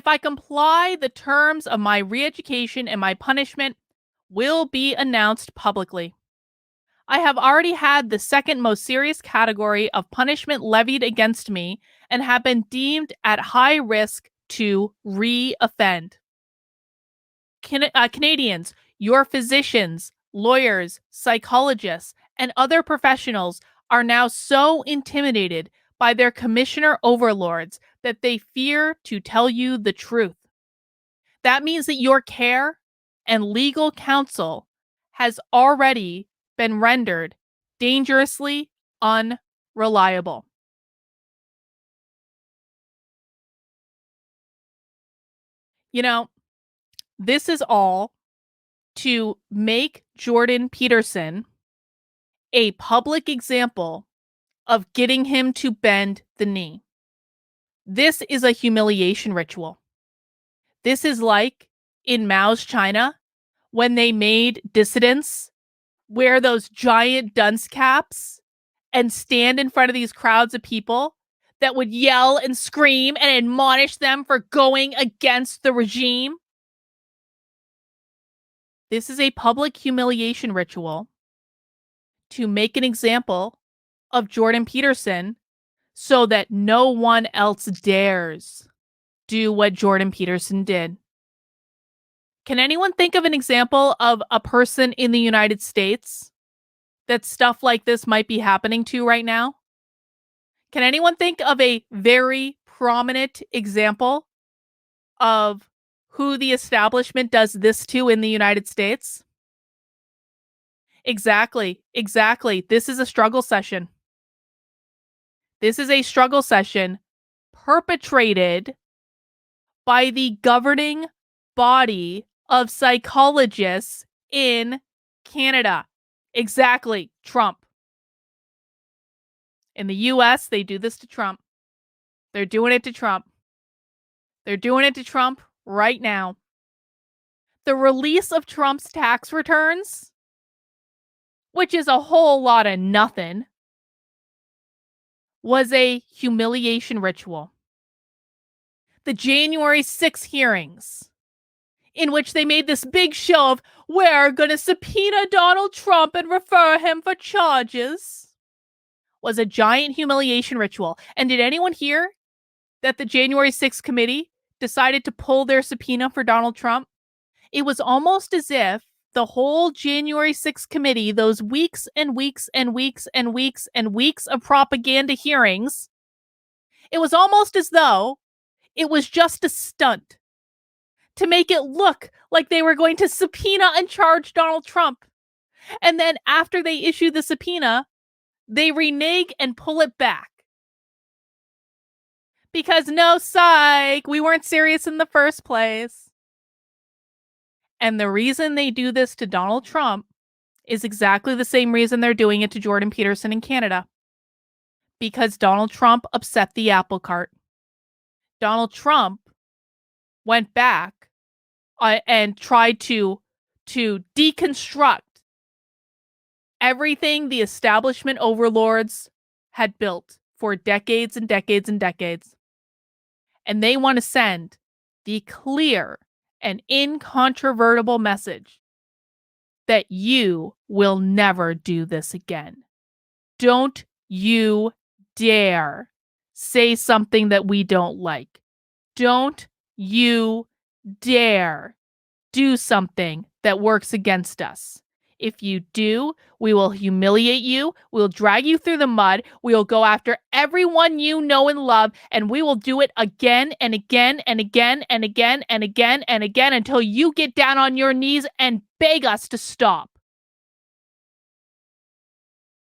If I comply, the terms of my re-education and my punishment will be announced publicly. I have already had the second most serious category of punishment levied against me and have been deemed at high risk to re-offend. Canadians, your physicians, lawyers, psychologists, and other professionals are now so intimidated by their commissioner overlords that they fear to tell you the truth. That means that your care and legal counsel has already been rendered dangerously unreliable. You know, this is all to make Jordan Peterson a public example of getting him to bend the knee. This is a humiliation ritual. This is like in Mao's China when they made dissidents wear those giant dunce caps and stand in front of these crowds of people that would yell and scream and admonish them for going against the regime. This is a public humiliation ritual to make an example of Jordan Peterson so that no one else dares do what Jordan Peterson did. Can anyone think of an example of a person in the United States that stuff like this might be happening to right now? Can anyone think of a very prominent example of who the establishment does this to in the United States? Exactly. This is a struggle session. This is a struggle session perpetrated by the governing body of psychologists in Canada. Exactly. Trump. In the US, they do this to Trump. They're doing it to Trump. They're doing it to Trump right now. The release of Trump's tax returns, which is a whole lot of nothing, was a humiliation ritual. The January 6 hearings, in which they made this big show of, we're going to subpoena Donald Trump and refer him for charges, was a giant humiliation ritual. And did anyone hear that the January 6th committee decided to pull their subpoena for Donald Trump? It was almost as if the whole January 6th committee, those weeks and weeks and weeks and weeks and weeks of propaganda hearings, it was almost as though it was just a stunt to make it look like they were going to subpoena and charge Donald Trump. And then after they issue the subpoena, they renege and pull it back. Because no, psych, we weren't serious in the first place. And the reason they do this to Donald Trump is exactly the same reason they're doing it to Jordan Peterson in Canada. Because Donald Trump upset the apple cart. Donald Trump went back and tried to deconstruct everything the establishment overlords had built for decades and decades and decades. And they want to send the clear and incontrovertible message that you will never do this again. Don't you dare say something that we don't like. Don't you dare do something that works against us. If you do, we will humiliate you. We'll drag you through the mud. We'll go after everyone you know and love, and we will do it again and again and again and again and again and again until you get down on your knees and beg us to stop.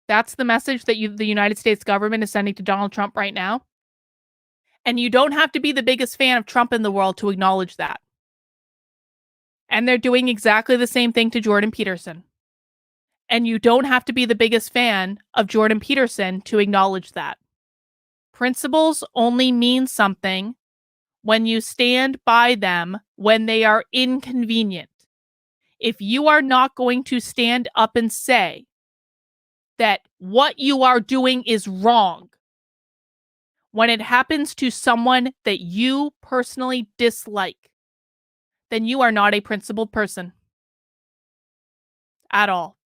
That's the message that the United States government is sending to Donald Trump right now. And you don't have to be the biggest fan of Trump in the world to acknowledge that. And they're doing exactly the same thing to Jordan Peterson. And you don't have to be the biggest fan of Jordan Peterson to acknowledge that. Principles only mean something when you stand by them when they are inconvenient. If you are not going to stand up and say that what you are doing is wrong, When it happens to someone that you personally dislike, then you are not a principled person at all.